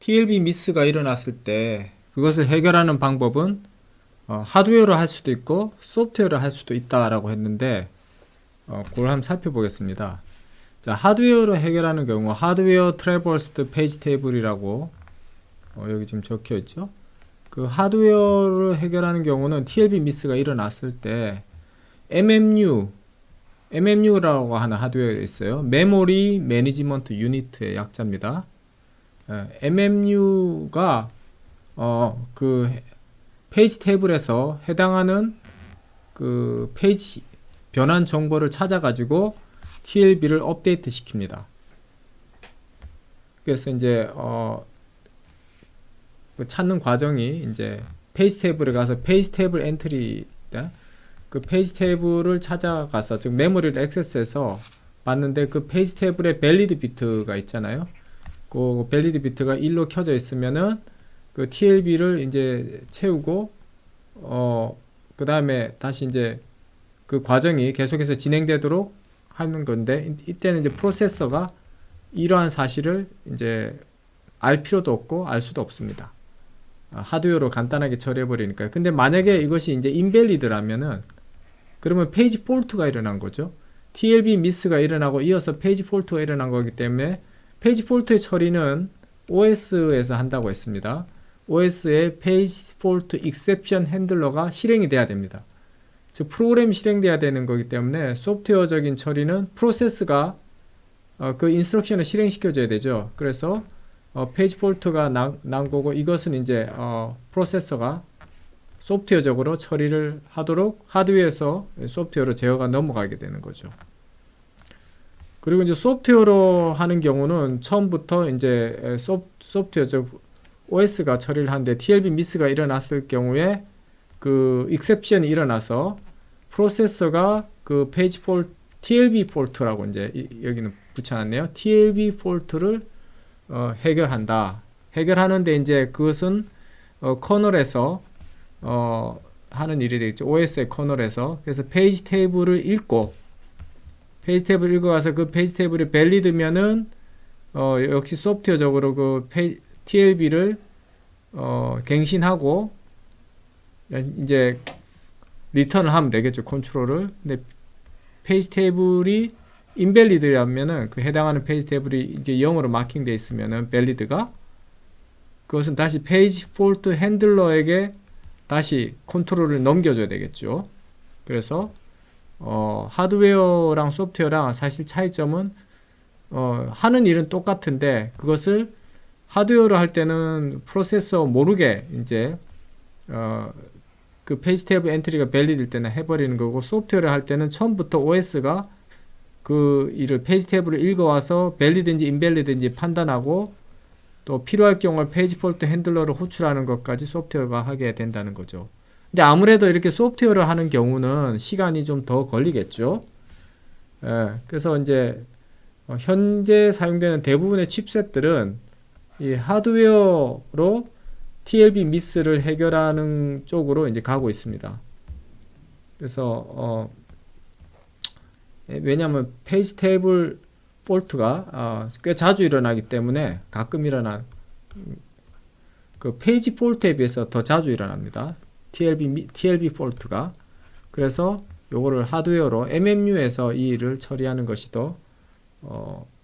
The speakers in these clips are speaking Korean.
TLB 미스가 일어났을 때 그것을 해결하는 방법은 하드웨어로 할 수도 있고 소프트웨어로 할 수도 있다라고 했는데 그걸 한번 살펴보겠습니다. 자, 하드웨어로 해결하는 경우 하드웨어 트래버스드 페이지 테이블이라고 여기 지금 적혀 있죠. 그 하드웨어를 해결하는 경우는 TLB 미스가 일어났을 때 MMU라고 하는 하드웨어가 있어요. 메모리 매니지먼트 유니트의 약자입니다. MMU가 그 페이지 테이블에서 해당하는 그 페이지 변환 정보를 찾아가지고 TLB를 업데이트 시킵니다. 그래서 이제 그 찾는 과정이 이제 페이지 테이블에 가서 페이지 테이블 엔트리 그 페이지 테이블을 찾아가서 즉 메모리를 액세스해서 봤는데 그 페이지 테이블에 밸리드 비트가 있잖아요. 그 밸리드 비트가 1로 켜져 있으면은 그 TLB를 이제 채우고 그 다음에 다시 이제 그 과정이 계속해서 진행되도록 하는 건데 이때는 이제 프로세서가 이러한 사실을 이제 알 필요도 없고 알 수도 없습니다. 하드웨어로 간단하게 처리해 버리니까요. 근데 만약에 이것이 이제 인밸리드라면은 그러면 페이지 폴트가 일어난 거죠. TLB 미스가 일어나고 이어서 페이지 폴트가 일어난 거기 때문에 페이지 폴트의 처리는 OS에서 한다고 했습니다. OS의 페이지 폴트 익셉션 핸들러가 실행이 돼야 됩니다. 즉 프로그램이 실행돼야 되는 거기 때문에 소프트웨어적인 처리는 프로세스가 그 인스트럭션을 실행시켜줘야 되죠. 그래서 페이지 폴트가 난 거고 이것은 이제 프로세서가 소프트웨어적으로 처리를 하도록 하드웨어에서 소프트웨어로 제어가 넘어가게 되는 거죠. 그리고 이제 소프트웨어로 하는 경우는 처음부터 이제 소프트웨어적 OS가 처리를 하는데 TLB 미스가 일어났을 경우에 그 익셉션이 일어나서 프로세서가 그 페이지 폴트 TLB 폴트라고 이제 여기는 붙여놨네요. TLB 폴트를 해결한다. 해결하는데 이제 그것은 커널에서 하는 일이 되겠죠. OS의 커널에서. 그래서 페이지 테이블을 읽고 페이지 테이블을 읽어가서 그 페이지 테이블이 밸리드면은 역시 소프트웨어적으로 그 TLB를 갱신하고 이제 리턴을 하면 되겠죠. 컨트롤을. 근데 페이지 테이블이 인밸리드라면은 그 해당하는 페이지 테이블이 이게 0으로 마킹되어 있으면은 밸리드가 그것은 다시 페이지 폴트 핸들러에게 다시 컨트롤을 넘겨줘야 되겠죠. 그래서 하드웨어랑 소프트웨어랑 사실 차이점은 하는 일은 똑같은데 그것을 하드웨어로 할 때는 프로세서 모르게 이제 그 페이지 테이블 엔트리가 밸리드일 때는 해버리는 거고 소프트웨어를 할 때는 처음부터 OS가 그 일을 페이지 테이블을 읽어와서 밸리드인지 인밸리드인지 판단하고 또 필요할 경우 페이지 폴트 핸들러를 호출하는 것까지 소프트웨어가 하게 된다는 거죠. 근데 아무래도 이렇게 소프트웨어를 하는 경우는 시간이 좀 더 걸리겠죠. 그래서 이제 현재 사용되는 대부분의 칩셋들은 이 하드웨어로 TLB 미스를 해결하는 쪽으로 이제 가고 있습니다. 그래서 왜냐하면 페이지 테이블 폴트가 꽤 자주 일어나기 때문에 가끔 일어난 그 페이지 폴트에 비해서 더 자주 일어납니다. TLB 폴트가. 그래서 요거를 하드웨어로 MMU에서 이 일을 처리하는 것이 더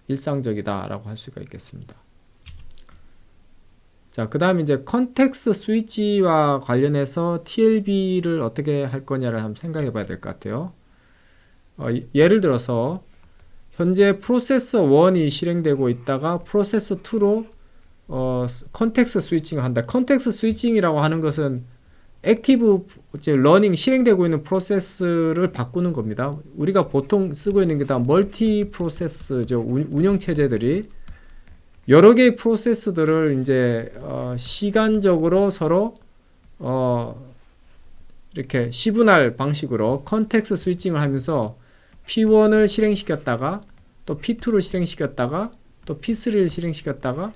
일상적이다라고 할 수가 있겠습니다. 자, 그 다음에 이제 컨텍스트 스위치와 관련해서 TLB를 어떻게 할 거냐를 한번 생각해 봐야 될 것 같아요. 예를 들어서 현재 프로세서 1이 실행되고 있다가 프로세서 2로 컨텍스트 스위칭을 한다. 컨텍스트 스위칭이라고 하는 것은 액티브 러닝 실행되고 있는 프로세스를 바꾸는 겁니다. 우리가 보통 쓰고 있는 게 다 멀티 프로세스죠. 운영 체제들이 여러 개의 프로세스들을 이제 시간적으로 서로 이렇게 시분할 방식으로 컨텍스트 스위칭을 하면서 P1을 실행시켰다가 또 P2를 실행시켰다가 또 P3를 실행시켰다가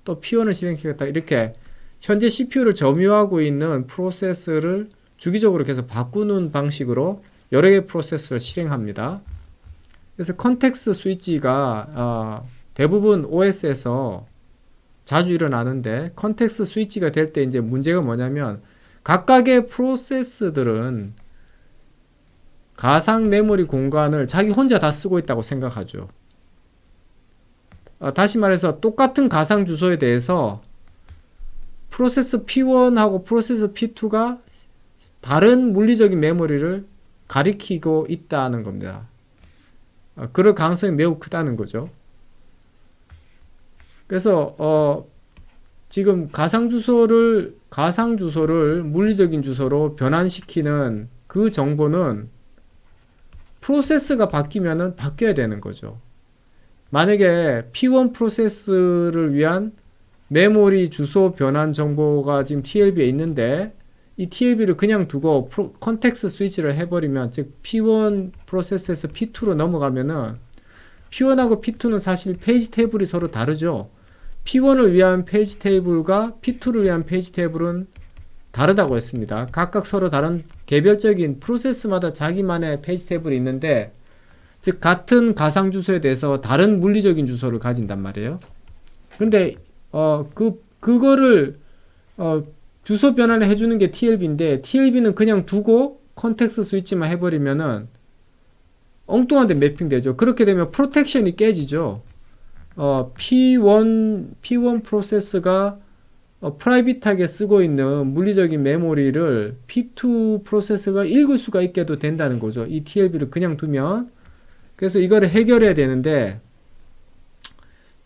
또 P1을 실행시켰다가 이렇게 현재 CPU를 점유하고 있는 프로세스를 주기적으로 계속 바꾸는 방식으로 여러 개의 프로세스를 실행합니다. 그래서 컨텍스트 스위치가 대부분 OS에서 자주 일어나는데 컨텍스트 스위치가 될 때 이제 문제가 뭐냐면 각각의 프로세스들은 가상 메모리 공간을 자기 혼자 다 쓰고 있다고 생각하죠. 다시 말해서 똑같은 가상 주소에 대해서 프로세스 P1하고 프로세스 P2가 다른 물리적인 메모리를 가리키고 있다는 겁니다. 그럴 가능성이 매우 크다는 거죠. 그래서 지금 가상 주소를 물리적인 주소로 변환시키는 그 정보는 프로세스가 바뀌면은 바뀌어야 되는 거죠. 만약에 P1 프로세스를 위한 메모리 주소 변환 정보가 지금 TLB에 있는데 이 TLB를 그냥 두고 컨텍스트 스위치를 해버리면, 즉 P1 프로세스에서 P2로 넘어가면은 P1하고 P2는 사실 페이지 테이블이 서로 다르죠. P1을 위한 페이지 테이블과 P2를 위한 페이지 테이블은 다르다고 했습니다. 각각 서로 다른 개별적인 프로세스마다 자기만의 페이지 테이블이 있는데, 즉 같은 가상 주소에 대해서 다른 물리적인 주소를 가진단 말이에요. 근데 그거를 주소 변환을 해주는 게 TLB인데, TLB는 그냥 두고 컨텍스트 스위치만 해버리면은 엉뚱한 데 매핑되죠. 그렇게 되면 프로텍션이 깨지죠. P1 프로세스가 프라이빗하게 쓰고 있는 물리적인 메모리를 P2 프로세스가 읽을 수가 있게도 된다는 거죠. 이 TLB를 그냥 두면. 그래서 이거를 해결해야 되는데,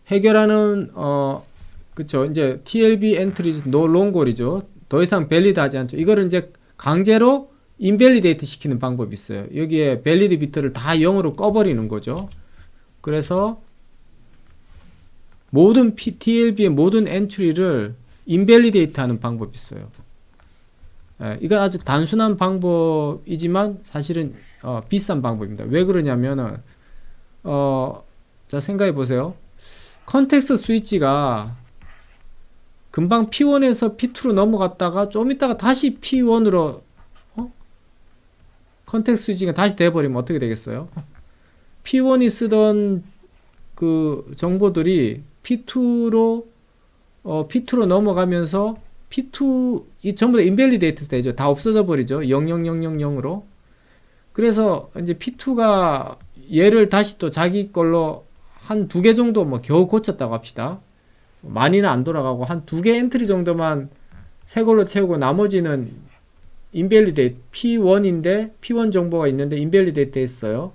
해결하는 그쵸, 이제 TLB 엔트리즈 노 롱골이죠. 더 이상 밸리드 하지 않죠. 이거를 이제 강제로 인밸리데이트 시키는 방법이 있어요. 여기에 밸리드 비트를 다 0으로 꺼버리는 거죠. 그래서 모든 TLB의 모든 엔트리를 인밸리데이트 하는 방법이 있어요. 이건 아주 단순한 방법이지만 사실은 비싼 방법입니다. 왜 그러냐면은 자, 생각해 보세요. 컨텍스트 스위치가 금방 P1에서 P2로 넘어갔다가 좀 있다가 다시 P1으로 컨텍스트 스위치가 다시 돼버리면 어떻게 되겠어요? P1이 쓰던 그 정보들이 P2로 넘어가면서 P2 이 전부 다 인밸리데이트 되죠. 다 없어져 버리죠. 00000으로. 그래서 이제 P2가 얘를 다시 또 자기 걸로 한 2개 정도 뭐 겨우 고쳤다고 합시다. 많이는 안 돌아가고 한 2개 엔트리 정도만 새 걸로 채우고 나머지는 인밸리데이트 P1인데 P1 정보가 있는데 인밸리데이트 했어요.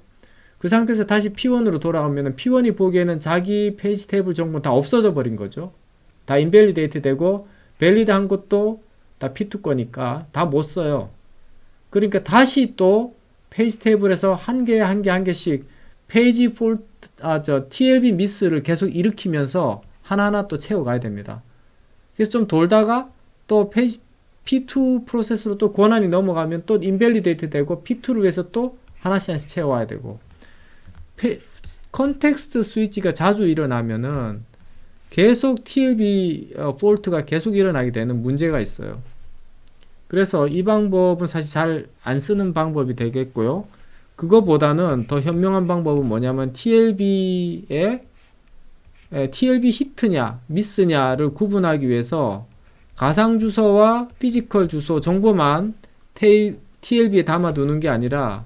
그 상태에서 다시 P1으로 돌아가면 P1이 보기에는 자기 페이지 테이블 정보 다 없어져 버린 거죠. 다 인밸리데이트 되고 밸리드 한 것도 다 P2 거니까 다 못 써요. 그러니까 다시 또 페이지 테이블에서 한 개씩 페이지 폴트 TLB 미스를 계속 일으키면서 하나하나 또 채워가야 됩니다. 그래서 좀 돌다가 또 페이지 P2 프로세스로 또 권한이 넘어가면 또 인밸리데이트 되고 P2를 위해서 또 하나씩 채워야 되고, 컨텍스트 스위치가 자주 일어나면은 계속 TLB 폴트가 계속 일어나게 되는 문제가 있어요. 그래서 이 방법은 사실 잘 안 쓰는 방법이 되겠고요. 그거보다는 더 현명한 방법은 뭐냐면 TLB 히트냐 미스냐를 구분하기 위해서 가상 주소와 피지컬 주소 정보만 TLB에 담아두는 게 아니라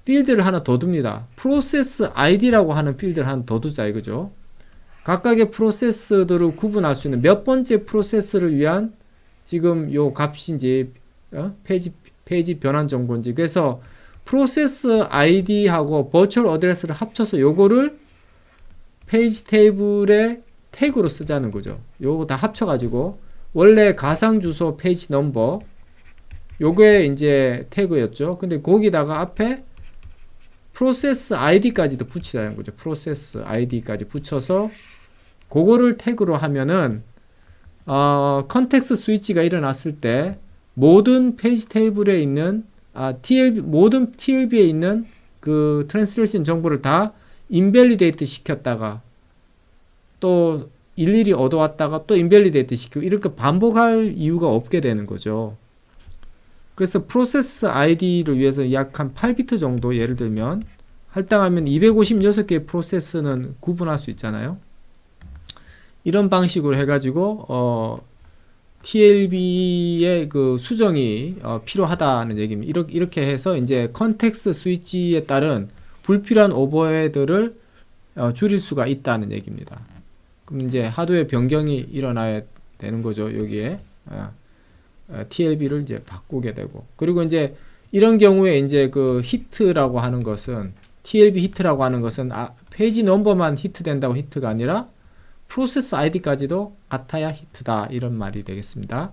필드를 하나 더 둡니다. 프로세스 ID라고 하는 필드를 하나 더 두자 이거죠. 각각의 프로세스들을 구분할 수 있는 몇 번째 프로세스를 위한 지금 요 값인지 페이지 변환 정보인지, 그래서 프로세스 ID하고 버추얼 어드레스를 합쳐서 요거를 페이지 테이블의 태그로 쓰자는 거죠. 요거 다 합쳐가지고 원래 가상 주소 페이지 넘버 요게 이제 태그였죠. 근데 거기다가 앞에 프로세스 ID까지도 붙이라는 거죠. 프로세스 ID까지 붙여서 그거를 태그로 하면은 컨텍스트 스위치가 일어났을 때 모든 페이지 테이블에 있는 모든 TLB에 있는 그 트랜스레이션 정보를 다 인밸리데이트 시켰다가 또 일일이 얻어왔다가 또 인밸리데이트 시키고 이렇게 반복할 이유가 없게 되는 거죠. 그래서 프로세스 ID를 위해서 약 한 8비트 정도 예를 들면 할당하면 256개의 프로세스는 구분할 수 있잖아요. 이런 방식으로 해가지고 TLB의 그 수정이 필요하다는 얘기입니다. 이렇게 해서 이제 컨텍스트 스위치에 따른 불필요한 오버헤드를 줄일 수가 있다는 얘기입니다. 그럼 이제 하드웨어 변경이 일어나야 되는 거죠. 여기에 TLB를 이제 바꾸게 되고, 그리고 이제 이런 경우에 이제 그 히트라고 하는 것은, TLB 히트라고 하는 것은 페이지 넘버만 히트된다고 히트가 아니라 프로세스 아이디까지도 같아야 히트다, 이런 말이 되겠습니다.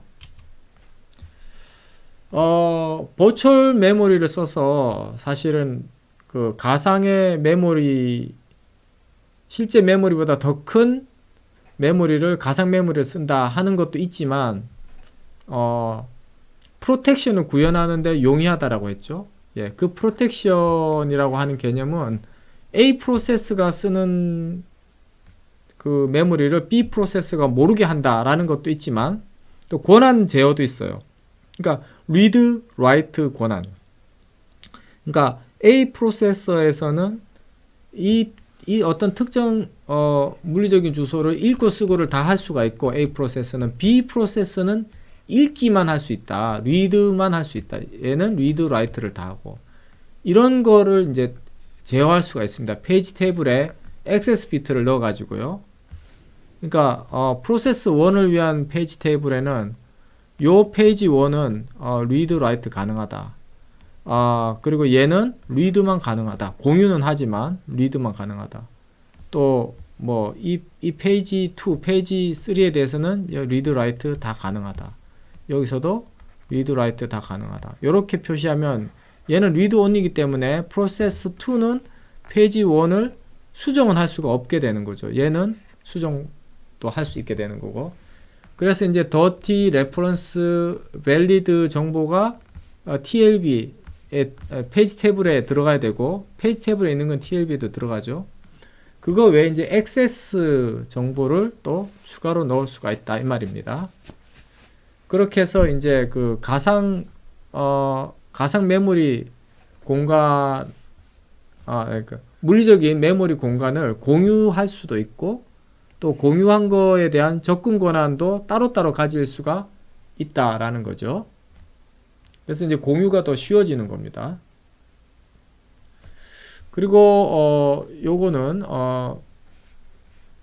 버추얼 메모리를 써서 사실은 그 가상의 메모리, 실제 메모리보다 더 큰 메모리를 가상 메모리를 쓴다 하는 것도 있지만 프로텍션을 구현하는데 용이하다라고 했죠. 예, 그 프로텍션이라고 하는 개념은 A 프로세스가 쓰는 그 메모리를 B 프로세스가 모르게 한다라는 것도 있지만, 또 권한 제어도 있어요. 그러니까 read, write 권한. 그러니까 A 프로세서에서는 이 어떤 특정 물리적인 주소를 읽고 쓰고를 다 할 수가 있고, A 프로세서는, B 프로세서는 읽기만 할 수 있다, read만 할 수 있다. 얘는 read, write를 다 하고, 이런 거를 이제 제어할 수가 있습니다. 페이지 테이블에 액세스 비트를 넣어 가지고요. 그러니까 프로세스 1을 위한 페이지 테이블에는 요 페이지 1은 read, write 가능하다. 그리고 얘는 read만 가능하다. 공유는 하지만 read만 가능하다. 또 뭐 이 페이지 2, 페이지 3에 대해서는 read, write 다 가능하다. 여기서도 read, write 다 가능하다. 이렇게 표시하면 얘는 read only이기 때문에 프로세스 2는 페이지 1을 수정은 할 수가 없게 되는 거죠. 얘는 수정도 할 수 있게 되는 거고. 그래서 이제 dirty reference valid 정보가 TLB 페이지 테이블에 들어가야 되고, 페이지 테이블에 있는 건 TLB에도 들어가죠. 그거 외에 이제 액세스 정보를 또 추가로 넣을 수가 있다, 이 말입니다. 그렇게 해서 이제 그 가상 메모리 공간, 그러니까 물리적인 메모리 공간을 공유할 수도 있고, 또 공유한 거에 대한 접근 권한도 따로따로 가질 수가 있다라는 거죠. 그래서 이제 공유가 더 쉬워지는 겁니다. 그리고 요거는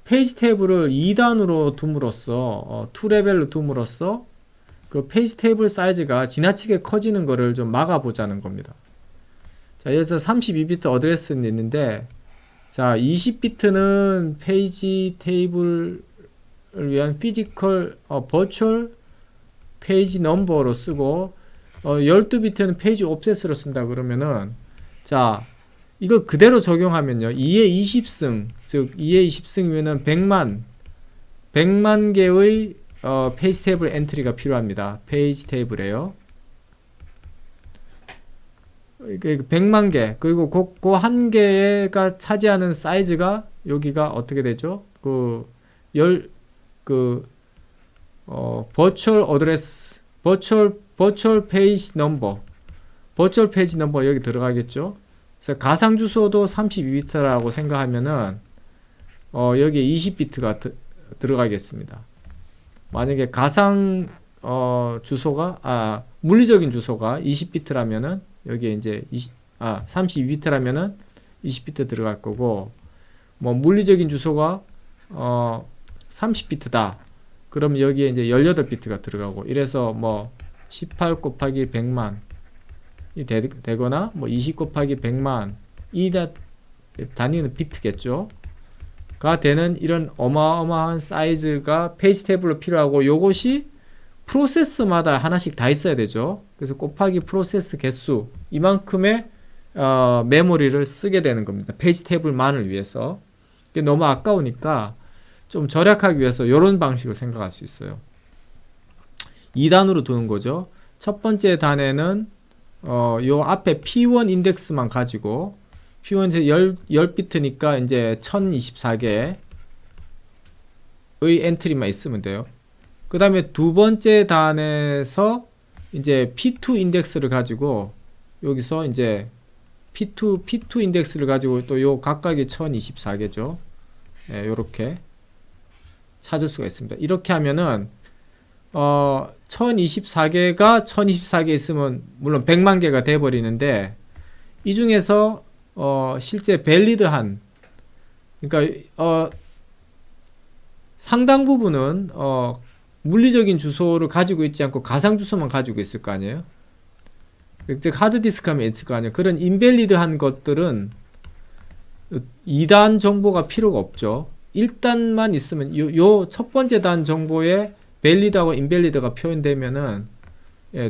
페이지 테이블을 2단으로 둠으로써 2레벨로 둠으로써 그 페이지 테이블 사이즈가 지나치게 커지는 거를 좀 막아보자는 겁니다. 자, 여기서 32비트 어드레스는 있는데, 자, 20비트는 페이지 테이블을 위한 피지컬 버추얼 페이지 넘버로 쓰고, 12비트는 페이지 옵셋으로 쓴다 그러면은, 자, 이거 그대로 적용하면요, 2의 20승, 즉 2의 20승이면은 100만 개의 페이지 테이블 엔트리가 필요합니다. 페이지 테이블에요. 100만 개. 그리고 그 한 개가 차지하는 사이즈가 여기가 어떻게 되죠? 버추얼 어드레스, 버추얼 페이지 넘버, 버추얼 페이지 넘버 여기 들어가겠죠? 그래서 가상 주소도 32비트라고 생각하면은 여기에 20비트가 들어가겠습니다. 만약에 가상 주소가 물리적인 주소가 20비트라면은 여기에 이제 32비트라면은 20비트 들어갈 거고, 뭐 물리적인 주소가 30비트다. 그럼 여기에 이제 18비트가 들어가고, 이래서 뭐 18 곱하기 100만 이 되거나 뭐 20 곱하기 100만 이 단위는 비트겠죠. 가 되는 이런 어마어마한 사이즈가 페이지 테이블로 필요하고, 요것이 프로세스마다 하나씩 다 있어야 되죠. 그래서 곱하기 프로세스 개수, 이만큼의 메모리를 쓰게 되는 겁니다. 페이지 테이블만을 위해서. 이게 너무 아까우니까 좀 절약하기 위해서 이런 방식을 생각할 수 있어요. 2단으로 두는 거죠. 첫 번째 단에는 요 앞에 P1 인덱스만 가지고, P1에서 10비트니까 이제 1024개의 엔트리만 있으면 돼요. 그 다음에 두 번째 단에서 이제 P2 인덱스를 가지고, 여기서 이제 P2 인덱스를 가지고 또 요 각각이 1024개죠. 네, 요렇게. 찾을 수가 있습니다. 이렇게 하면은 1024개가 1024개 있으면 물론 100만 개가 돼 버리는데, 이 중에서 실제 밸리드한, 그러니까 상당 부분은 물리적인 주소를 가지고 있지 않고 가상 주소만 가지고 있을 거 아니에요. 즉 하드디스크 하면 있을 거 아니에요. 그런 인밸리드한 것들은 2단 정보가 필요가 없죠. 1단만 있으면 요 첫 번째 단 정보에 밸리드하고 인밸리드가 표현되면은,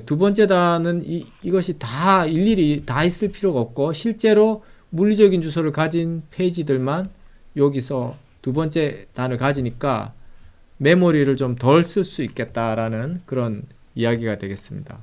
두 번째 단은 이것이 다 일일이 다 있을 필요가 없고, 실제로 물리적인 주소를 가진 페이지들만 여기서 두 번째 단을 가지니까 메모리를 좀 덜 쓸 수 있겠다라는 그런 이야기가 되겠습니다.